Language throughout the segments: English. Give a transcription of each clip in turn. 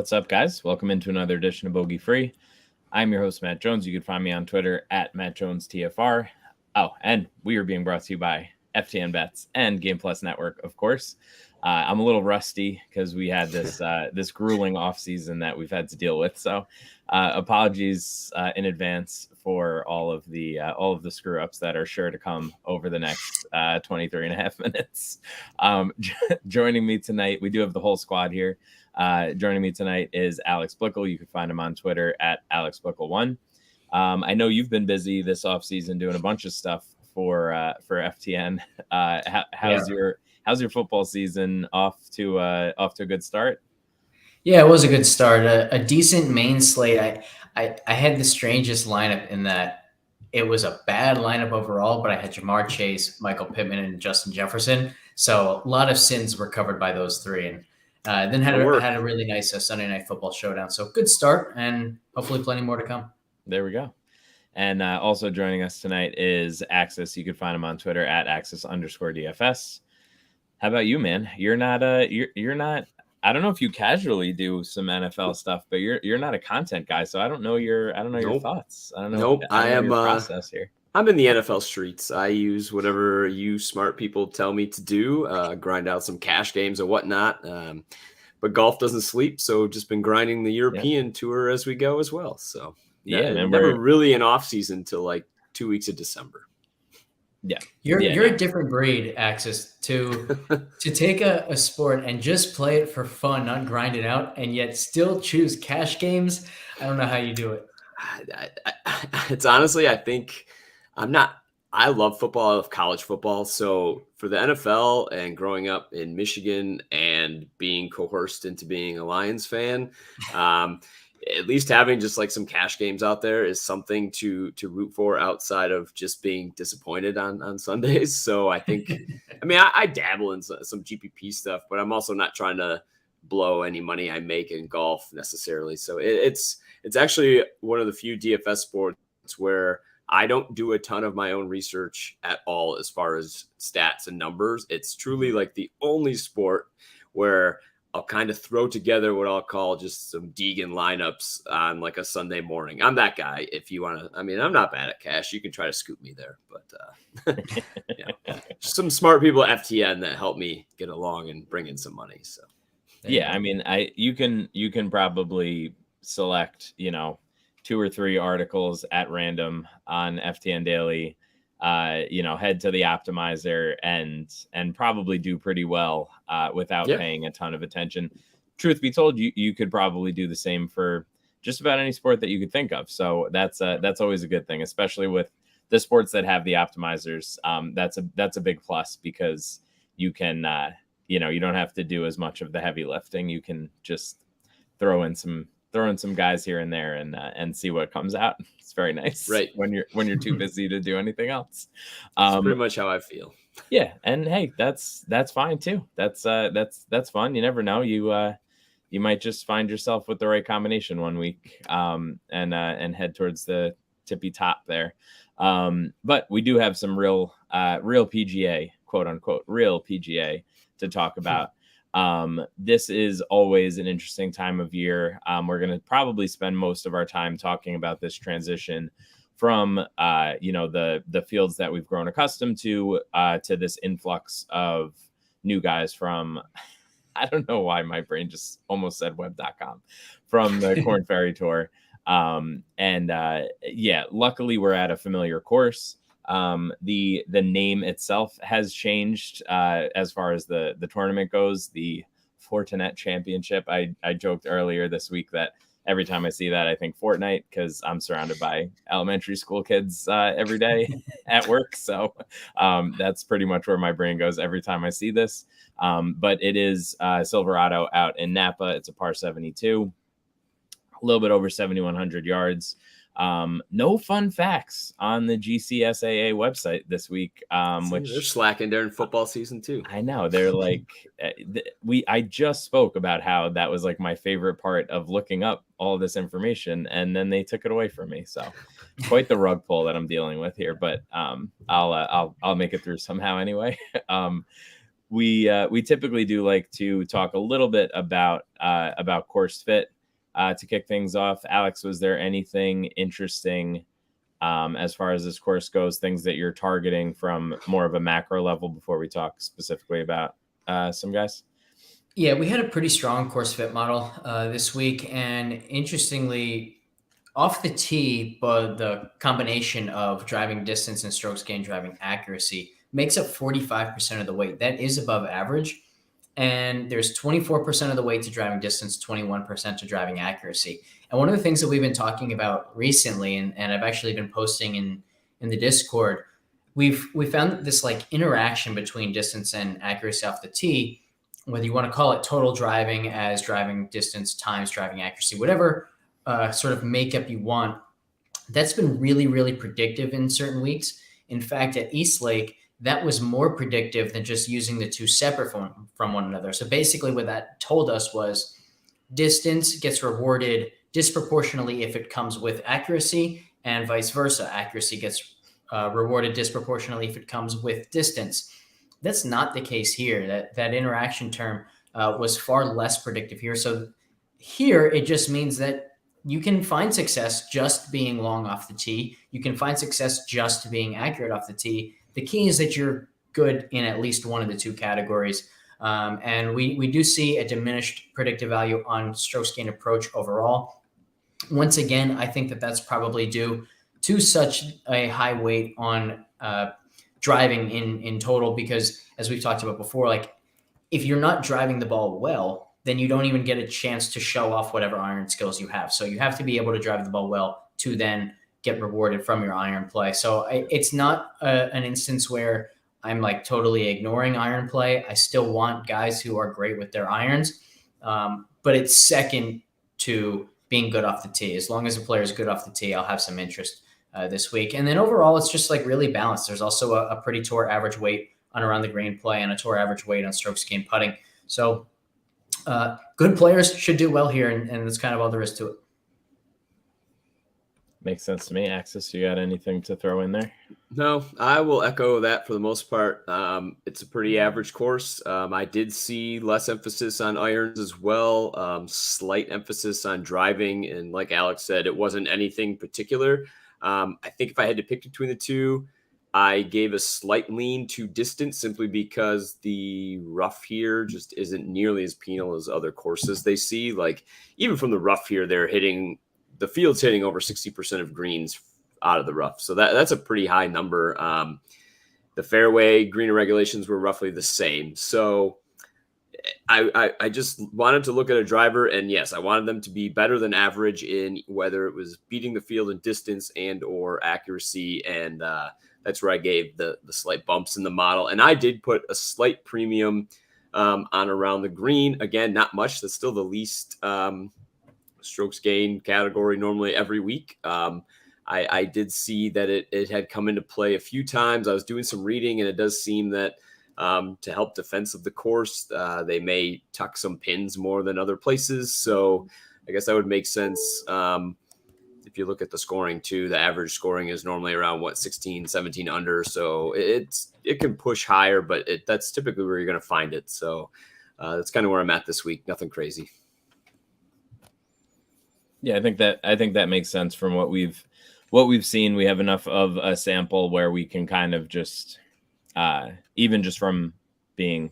What's up, guys? Welcome into another edition of Bogey Free. I'm your host, Matt Jones. You can find me on Twitter at MattJonesTFR. Oh, and we are being brought to you by FTN Bets and Game Plus Network, of course. I'm a little rusty because we had this this grueling offseason that we've had to deal with. So apologies in advance for all of the screw ups that are sure to come over the next 23 and a half minutes. Joining me tonight, we do have the whole squad here. Joining me tonight is Alex Blickle. You can find him on Twitter at AlexBlickle1. I know you've been busy this offseason doing a bunch of stuff for FTN. How's your football season off to a good start? Yeah, it was a good start. A decent main slate. I had the strangest lineup in that it was a bad lineup overall, but I had Jamar Chase, Michael Pittman, and Justin Jefferson. So a lot of sins were covered by those three, and then had a really nice Sunday Night Football showdown. So good start, and hopefully plenty more to come. There we go. And also joining us tonight is Axis. You can find him on Twitter at Axis_DFS. How about you, man? You're not I don't know if you casually do some NFL stuff, but you're not a content guy, so I don't know your thoughts. I don't know. I am your process here. I'm in the NFL streets. I use whatever you smart people tell me to do, grind out some cash games and whatnot. But golf doesn't sleep, so just been grinding the European tour as we go as well. So never really an off season till like 2 weeks of December. Yeah, you're a different breed, Axis, to take a sport and just play it for fun, not grind it out, and yet still choose cash games. I don't know how you do it. It's honestly, I think I love football. I love college football. So for the NFL and growing up in Michigan and being coerced into being a Lions fan, at least having just like some cash games out there is something to root for outside of just being disappointed on Sundays. So I think, I dabble in some GPP stuff, but I'm also not trying to blow any money I make in golf necessarily. So it's actually one of the few DFS sports where I don't do a ton of my own research at all as far as stats and numbers. It's truly like the only sport where I'll kind of throw together what I'll call just some Deegan lineups on like a Sunday morning. I'm that guy. If you want to, I'm not bad at cash. You can try to scoop me there, but some smart people at FTN that help me get along and bring in some money. So you can probably select, 2 or 3 articles at random on FTN Daily, head to the optimizer and probably do pretty well without paying a ton of attention. Truth be told, you could probably do the same for just about any sport that you could think of. So that's always a good thing, especially with the sports that have the optimizers. That's a big plus because you can, you don't have to do as much of the heavy lifting. You can just throw in some guys here and there and see what comes out. It's very nice, right? When you're too busy to do anything else. That's pretty much how I feel. Yeah, and hey, that's fine too. That's fun. You never know. You might just find yourself with the right combination one week, and head towards the tippy top there. But we do have some real PGA, quote unquote, real PGA to talk about. This is always an interesting time of year. We're going to probably spend most of our time talking about this transition from, the fields that we've grown accustomed to this influx of new guys from, I don't know why my brain just almost said web.com, from the Korn Ferry Tour. Luckily we're at a familiar course. The name itself has changed as far as the tournament goes. The Fortinet Championship. I joked earlier this week that every time I see that, I think Fortnite because I'm surrounded by elementary school kids every day at work. So that's pretty much where my brain goes every time I see this. But it is Silverado out in Napa. It's a par 72, a little bit over 7,100 yards. No fun facts on the GCSAA website this week, which they're slacking during football season too. I know they're like, I just spoke about how that was like my favorite part of looking up all this information, and then they took it away from me. So quite the rug pull that I'm dealing with here, but I'll make it through somehow anyway. We typically do like to talk a little bit about course fit. to kick things off. Alex, was there anything interesting as far as this course goes, things that you're targeting from more of a macro level before we talk specifically about some guys? Yeah, we had a pretty strong course fit model this week. And interestingly, off the tee, but the combination of driving distance and strokes gained driving accuracy makes up 45% of the weight. That is above average. And there's 24% of the weight to driving distance, 21% to driving accuracy. And one of the things that we've been talking about recently, and I've actually been posting in the Discord, we found this like interaction between distance and accuracy off the tee, whether you want to call it total driving as driving distance times driving accuracy, whatever sort of makeup you want. That's been really, really predictive in certain weeks. In fact, at Eastlake, that was more predictive than just using the two separate from one another. So basically what that told us was distance gets rewarded disproportionately if it comes with accuracy, and vice versa. Accuracy gets rewarded disproportionately if it comes with distance. That's not the case here. That interaction term was far less predictive here. So here it just means that you can find success just being long off the tee. You can find success just being accurate off the tee. The key is that you're good in at least one of the two categories. And we do see a diminished predictive value on strokes gained approach overall. Once again, I think that that's probably due to such a high weight on driving in total, because as we've talked about before, like if you're not driving the ball well, then you don't even get a chance to show off whatever iron skills you have. So you have to be able to drive the ball well to then get rewarded from your iron play. So it's not an instance where I'm like totally ignoring iron play. I still want guys who are great with their irons, but it's second to being good off the tee. As long as a player is good off the tee, I'll have some interest this week. And then overall, it's just like really balanced. There's also a pretty tour average weight on around the green play and a tour average weight on strokes gained putting. So good players should do well here, and that's kind of all there is to it. Makes sense to me. Axis, you got anything to throw in there? No, I will echo that for the most part. It's a pretty average course. I did see less emphasis on irons as well, slight emphasis on driving. And like Alex said, it wasn't anything particular. I think if I had to pick between the two, I gave a slight lean to distance simply because the rough here just isn't nearly as penal as other courses they see. Like even from the rough here, the field's hitting over 60% of greens out of the rough. So that's a pretty high number. The fairway green regulations were roughly the same. So I just wanted to look at a driver, and yes, I wanted them to be better than average in whether it was beating the field in distance and or accuracy. And that's where I gave the slight bumps in the model. And I did put a slight premium on around the green. Again, not much. That's still the least strokes gained category normally every week. I did see that it had come into play a few times. I was doing some reading, and it does seem that to help defense of the course, they may tuck some pins more than other places. So I guess that would make sense. If you look at the scoring too, the average scoring is normally around 16, 17 under. So it can push higher, but that's typically where you're going to find it. So that's kind of where I'm at this week. Nothing crazy. Yeah, I think that makes sense from what we've seen. We have enough of a sample where we can kind of just even just from being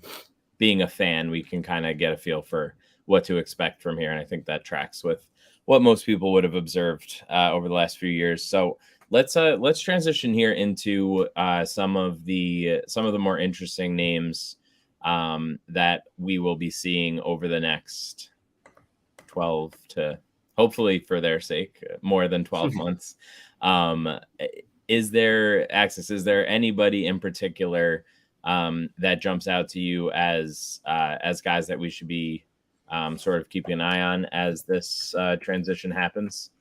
a fan, we can kind of get a feel for what to expect from here. And I think that tracks with what most people would have observed over the last few years. So let's transition here into some of the more interesting names that we will be seeing over the next 12 to, hopefully for their sake, more than 12 months. Is there anybody in particular that jumps out to you as guys that we should be sort of keeping an eye on as this transition happens?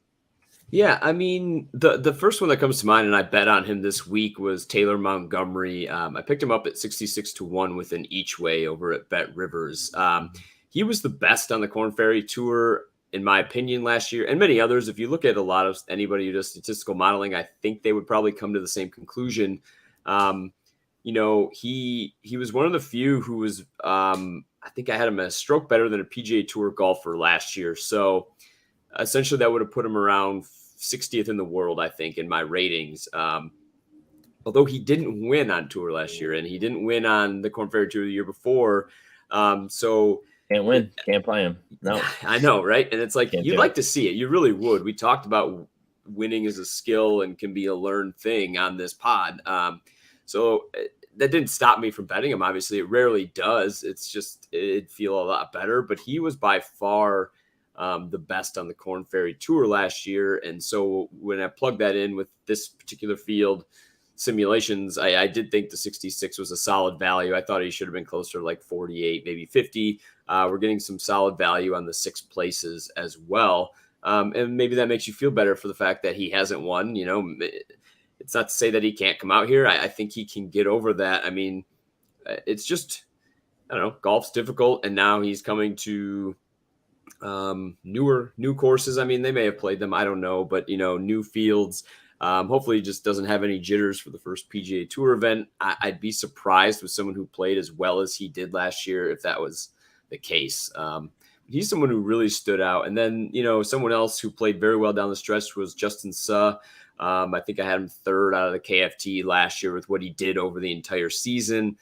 Yeah, I mean, the first one that comes to mind, and I bet on him this week, was Taylor Montgomery. I picked him up at 66-1 with an each way over at Bet Rivers. He was the best on the Korn Ferry Tour, in my opinion, last year, and many others. If you look at a lot of anybody who does statistical modeling, I think they would probably come to the same conclusion. He was one of the few who was, I think I had him a stroke better than a PGA Tour golfer last year. So essentially that would have put him around 60th in the world, I think, in my ratings. Although he didn't win on tour last year and he didn't win on the Korn Ferry Tour the year before. So can't win, can't play him. No, I know, right? And it's like, Can't you'd do like it. to see it. You really would. We talked about winning as a skill and can be a learned thing on this pod. So that didn't stop me from betting him. Obviously, it rarely does. It's just, it'd feel a lot better. But he was by far the best on the Korn Ferry Tour last year. And so when I plugged that in with this particular field simulations, I did think the 66 was a solid value. I thought he should have been closer to like 48, maybe 50. We're getting some solid value on the 6 places as well. And maybe that makes you feel better for the fact that he hasn't won. It's not to say that he can't come out here. I think he can get over that. I mean, it's just, I don't know, golf's difficult. And now he's coming to new courses. I mean, they may have played them, I don't know, but new fields. Hopefully he just doesn't have any jitters for the first PGA Tour event. I'd be surprised with someone who played as well as he did last year if that was the case. He's someone who really stood out. And then, someone else who played very well down the stretch was Justin Suh. I think I had him 3rd out of the KFT last year with what he did over the entire season.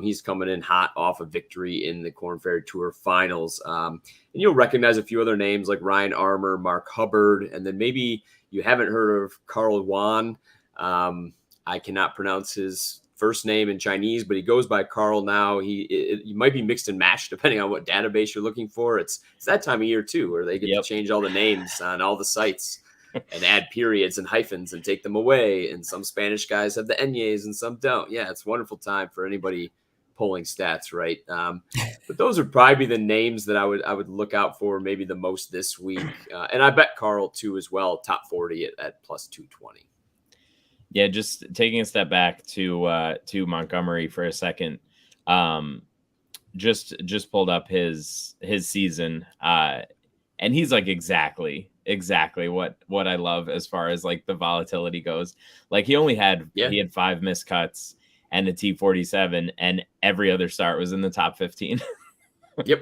He's coming in hot off a victory in the Korn Ferry Tour finals. And you'll recognize a few other names like Ryan Armour, Mark Hubbard, and then maybe you haven't heard of Carl Yuan. I cannot pronounce his first name in Chinese, but he goes by Carl now. He might be mixed and matched depending on what database you're looking for. It's that time of year too, where they get to change all the names on all the sites and add periods and hyphens and take them away. And some Spanish guys have the enyes and some don't. Yeah, it's a wonderful time for anybody pulling stats, right? But those would probably be the names that I would look out for maybe the most this week. And I bet Carl too as well, top 40 at plus 220. Yeah, just taking a step back to Montgomery for a second. Just pulled up his season, and he's like exactly what I love as far as like the volatility goes. Like he had 5 missed cuts and a T47, and every other start was in the top 15. Yep.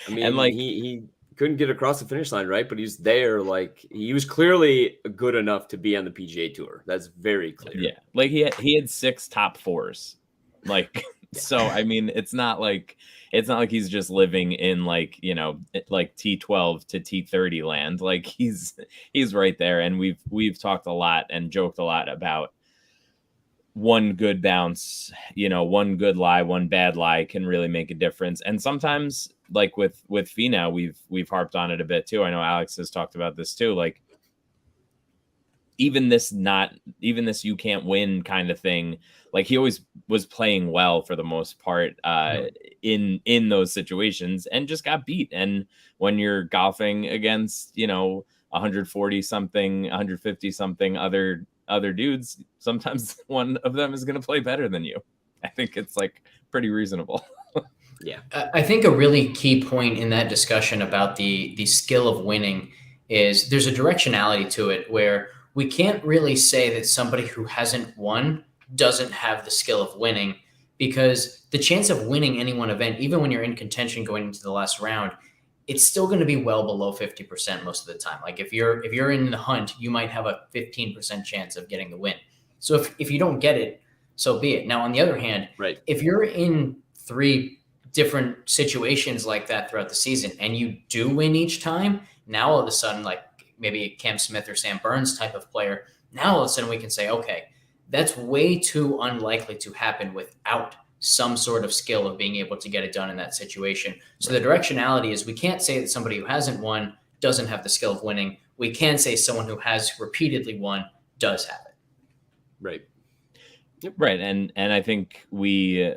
I mean, and like he couldn't get across the finish line, right? But he's there. Like he was clearly good enough to be on the PGA Tour. That's very clear. Yeah, like he had 6 top 4s. Like so, I mean, it's not like he's just living in like like T12 to T30 land. Like he's right there, and we've talked a lot and joked a lot about one good bounce, one good lie, one bad lie can really make a difference. And sometimes, like with Finau, we've harped on it a bit too. I know Alex has talked about this too. Like even this you can't win kind of thing. Like he always was playing well for the most part in those situations and just got beat. And when you're golfing against, 140 something, 150 something other dudes, sometimes one of them is going to play better than you. I think it's like pretty reasonable. Yeah. I think a really key point in that discussion about the skill of winning is there's a directionality to it where we can't really say that somebody who hasn't won doesn't have the skill of winning, because the chance of winning any one event, even when you're in contention going into the last round, it's still going to be well below 50% most of the time. Like if you're in the hunt, you might have a 15% chance of getting the win. So if you don't get it, so be it. Now, on the other hand, right, if you're in 3 different situations like that throughout the season and you do win each time, now all of a sudden, like maybe a Cam Smith or Sam Burns type of player, now all of a sudden we can say, okay, that's way too unlikely to happen without some sort of skill of being able to get it done in that situation. So the directionality is we can't say that somebody who hasn't won doesn't have the skill of winning. We can say someone who has repeatedly won does have it. Right. Yep. Right. And I think we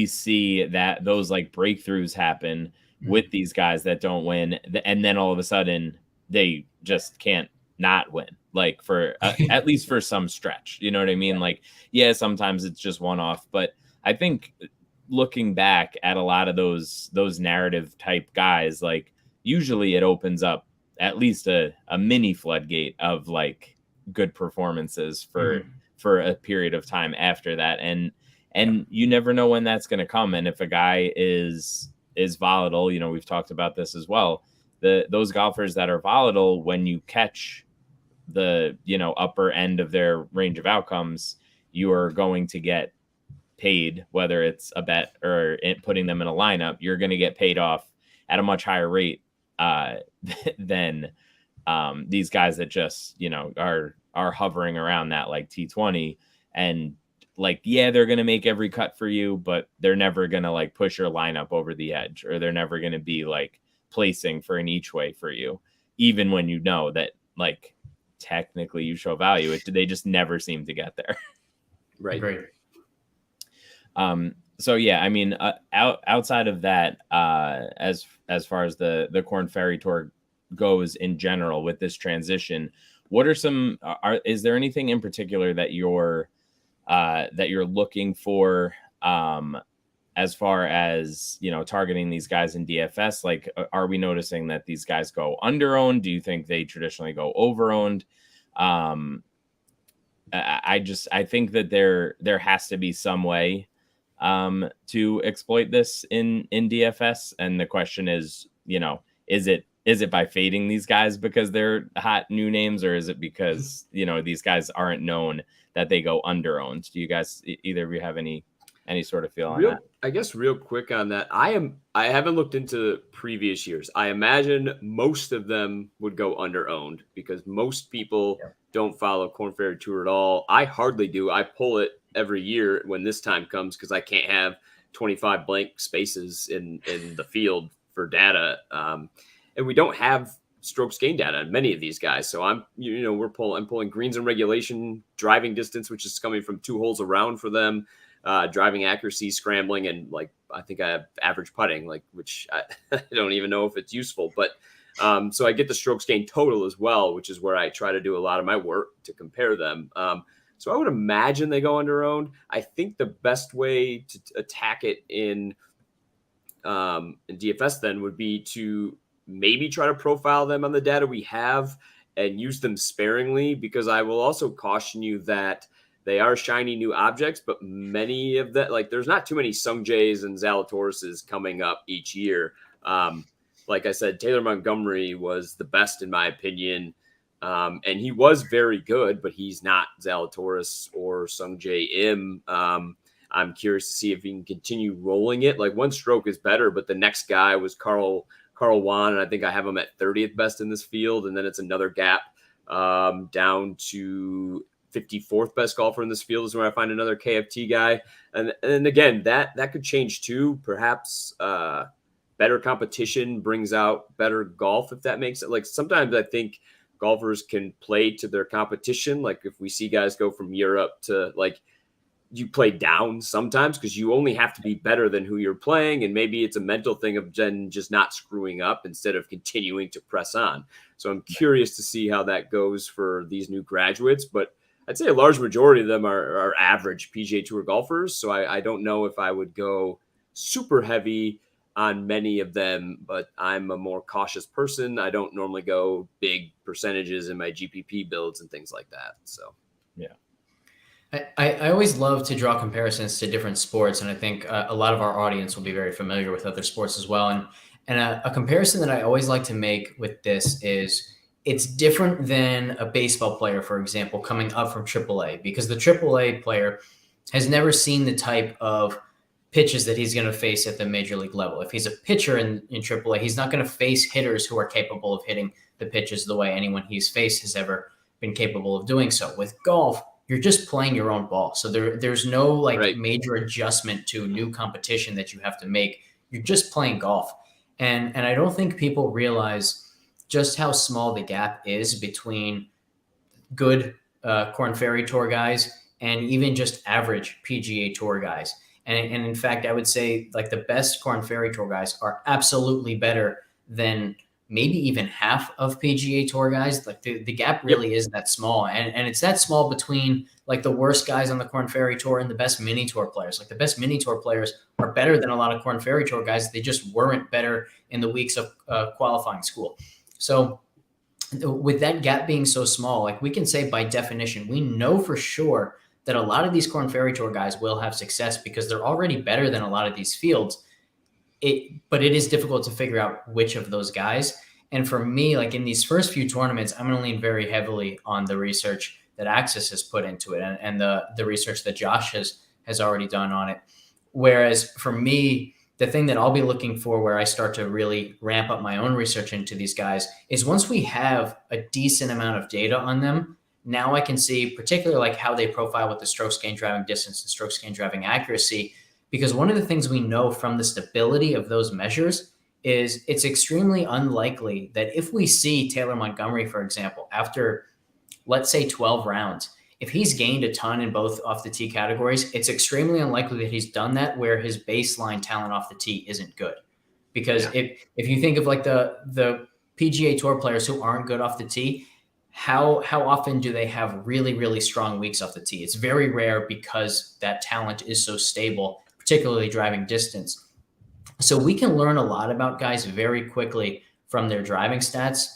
see that those like breakthroughs happen with these guys that don't win. And then all of a sudden they just can't not win, like for at least for some stretch, you know what I mean? Like, yeah, sometimes it's just one off, but I think looking back at a lot of those narrative type guys, like usually it opens up at least a mini floodgate of like good performances for a period of time after that. And you never know when that's going to come. And if a guy is volatile, we've talked about this as well. those golfers that are volatile, when you catch the, upper end of their range of outcomes, you are going to get paid, whether it's a bet or putting them in a lineup. You're going to get paid off at a much higher rate than these guys that just, are hovering around that like T20, and like, yeah, they're going to make every cut for you, but they're never going to like push your lineup over the edge, or they're never going to be like placing for an each way for you, even when you know that like technically you show value. They just never seem to get there. Right. Great. So yeah, I mean, outside of that, as far as the Korn Ferry Tour goes in general with this transition, what are is there anything in particular that you're looking for, as far as, targeting these guys in DFS? Like, are we noticing that these guys go under owned? Do you think they traditionally go over owned? I think that there has to be some way to exploit this in DFS. And the question is, is it by fading these guys because they're hot new names, or is it because, these guys aren't known that they go under owned? Do you guys, either of you, have any sort of feel on that? I guess real quick on that, I haven't looked into previous years. I imagine most of them would go under owned because most people don't follow Korn Ferry Tour at all. I hardly do. I pull it every year when this time comes because I can't have 25 blank spaces in the field for data. And we don't have strokes gain data on many of these guys. So I'm pulling greens and regulation, driving distance, which is coming from 2 holes around for them, driving accuracy, scrambling, and like I think I have average putting, like, which I don't even know if it's useful. But so I get the strokes gain total as well, which is where I try to do a lot of my work to compare them. So I would imagine they go under owned. I think the best way to attack it in DFS then would be to maybe try to profile them on the data we have and use them sparingly, because I will also caution you that they are shiny new objects, but many of that, like, there's not too many Sung Jays and Zalatoris coming up each year. Like I said, Taylor Montgomery was the best in my opinion. And he was very good, but he's not Zalatoris or Sung Jae Im. I'm curious to see if he can continue rolling it. Like, one stroke is better, but the next guy was Carl Wan, and I think I have him at 30th best in this field. And then it's another gap down to 54th best golfer in this field is where I find another KFT guy. And again, that could change too. Perhaps better competition brings out better golf, if that makes it. Like, sometimes I think golfers can play to their competition. Like, if we see guys go from Europe to, like, you play down sometimes because you only have to be better than who you're playing. And maybe it's a mental thing of just not screwing up instead of continuing to press on. So I'm curious to see how that goes for these new graduates, but I'd say a large majority of them are average PGA Tour golfers. So I don't know if I would go super heavy on many of them, but I'm a more cautious person. I don't normally go big percentages in my GPP builds and things like that. So, yeah. I always love to draw comparisons to different sports, and I think a lot of our audience will be very familiar with other sports as well. And a comparison that I always like to make with this is it's different than a baseball player, for example, coming up from AAA, because the AAA player has never seen the type of pitches that he's going to face at the major league level. If he's a pitcher in AAA, he's not going to face hitters who are capable of hitting the pitches the way anyone he's faced has ever been capable of doing so. With golf, you're just playing your own ball. So there's no major adjustment to new competition that you have to make. You're just playing golf. And I don't think people realize just how small the gap is between good Korn Ferry Tour guys and even just average PGA Tour guys. And in fact, I would say like the best Korn Ferry Tour guys are absolutely better than maybe even half of PGA Tour guys. Like the gap really is that small. And it's that small between like the worst guys on the Korn Ferry Tour and the best mini tour players. Like the best mini tour players are better than a lot of Korn Ferry Tour guys. They just weren't better in the weeks of qualifying school. So with that gap being so small, like we can say by definition, we know for sure that a lot of these Korn Ferry Tour guys will have success because they're already better than a lot of these fields. But it is difficult to figure out which of those guys. And for me, like in these first few tournaments, I'm going to lean very heavily on the research that Axis has put into it and the research that Josh has already done on it. Whereas for me, the thing that I'll be looking for where I start to really ramp up my own research into these guys is once we have a decent amount of data on them, now I can see particularly like how they profile with the strokes gained driving distance and strokes gained driving accuracy. Because one of the things we know from the stability of those measures is it's extremely unlikely that if we see Taylor Montgomery, for example, after, let's say, 12 rounds, if he's gained a ton in both off the tee categories, it's extremely unlikely that he's done that where his baseline talent off the tee isn't good. Because if you think of like the PGA Tour players who aren't good off the tee, how often do they have really, really strong weeks off the tee? It's very rare because that talent is so stable, particularly driving distance. So we can learn a lot about guys very quickly from their driving stats.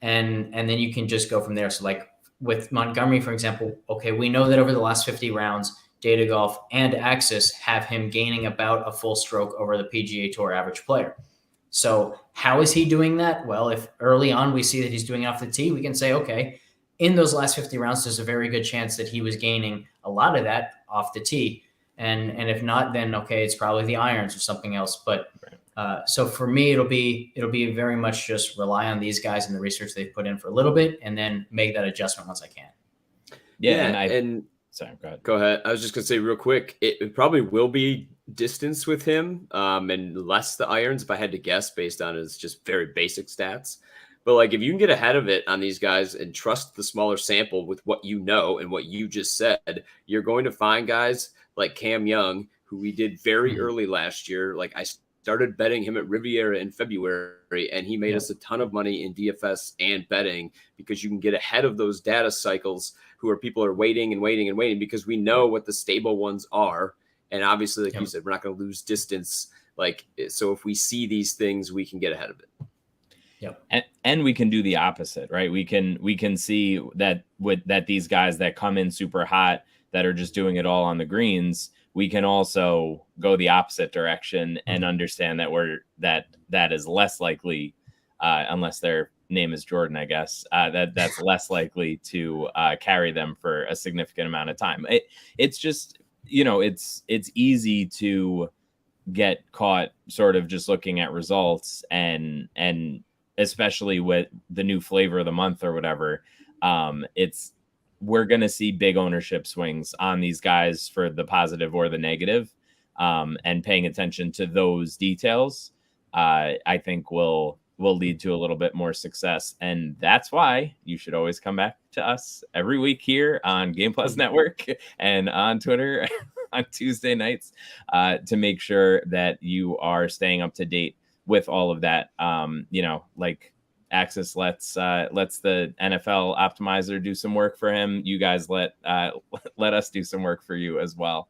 And then you can just go from there. So like with Montgomery, for example, okay, we know that over the last 50 rounds, Data Golf and Axis have him gaining about a full stroke over the PGA Tour average player. So how is he doing that? Well, if early on we see that he's doing it off the tee, we can say, okay, in those last 50 rounds, there's a very good chance that he was gaining a lot of that off the tee. And if not, then okay, it's probably the irons or something else. But so for me, it'll be very much just rely on these guys and the research they've put in for a little bit, and then make that adjustment once I can. Sorry, go ahead. I was just gonna say real quick, it probably will be distance with him, and less the irons if I had to guess based on his just very basic stats. But like if you can get ahead of it on these guys and trust the smaller sample with what you know and what you just said, you're going to find guys like Cam Young, who we did very early last year. Like I started betting him at Riviera in February, and he made us a ton of money in DFS and betting because you can get ahead of those data cycles who are people are waiting and waiting and waiting because we know what the stable ones are. And obviously, like you said, we're not going to lose distance. Like, so if we see these things, we can get ahead of it. And we can do the opposite, right? We can see that that these guys that come in super hot that are just doing it all on the greens, we can also go the opposite direction and understand that that is less likely, unless their name is Jordan, I guess, that's less likely to carry them for a significant amount of time. It's just, it's easy to get caught sort of just looking at results and especially with the new flavor of the month or whatever, we're going to see big ownership swings on these guys for the positive or the negative, and paying attention to those details, I think will lead to a little bit more success. And that's why you should always come back to us every week here on Game Plus Network and on Twitter on Tuesday nights, to make sure that you are staying up to date with all of that. Like Axis lets the NFL optimizer do some work for him. You guys let us do some work for you as well.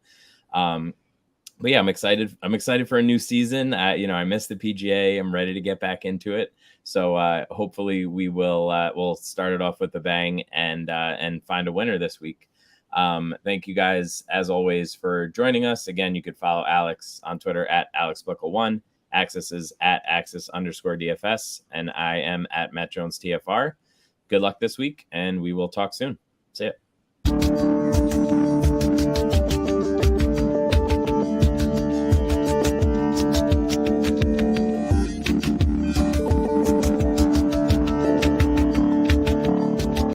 But yeah, I'm excited. I'm excited for a new season. I missed the PGA. I'm ready to get back into it. So hopefully we'll start it off with a bang and find a winner this week. Thank you guys as always for joining us. Again, you could follow Alex on Twitter at AlexBuckle1. Axis is at Axis_DFS, and I am at Matt Jones TFR. Good luck this week, and we will talk soon. See ya.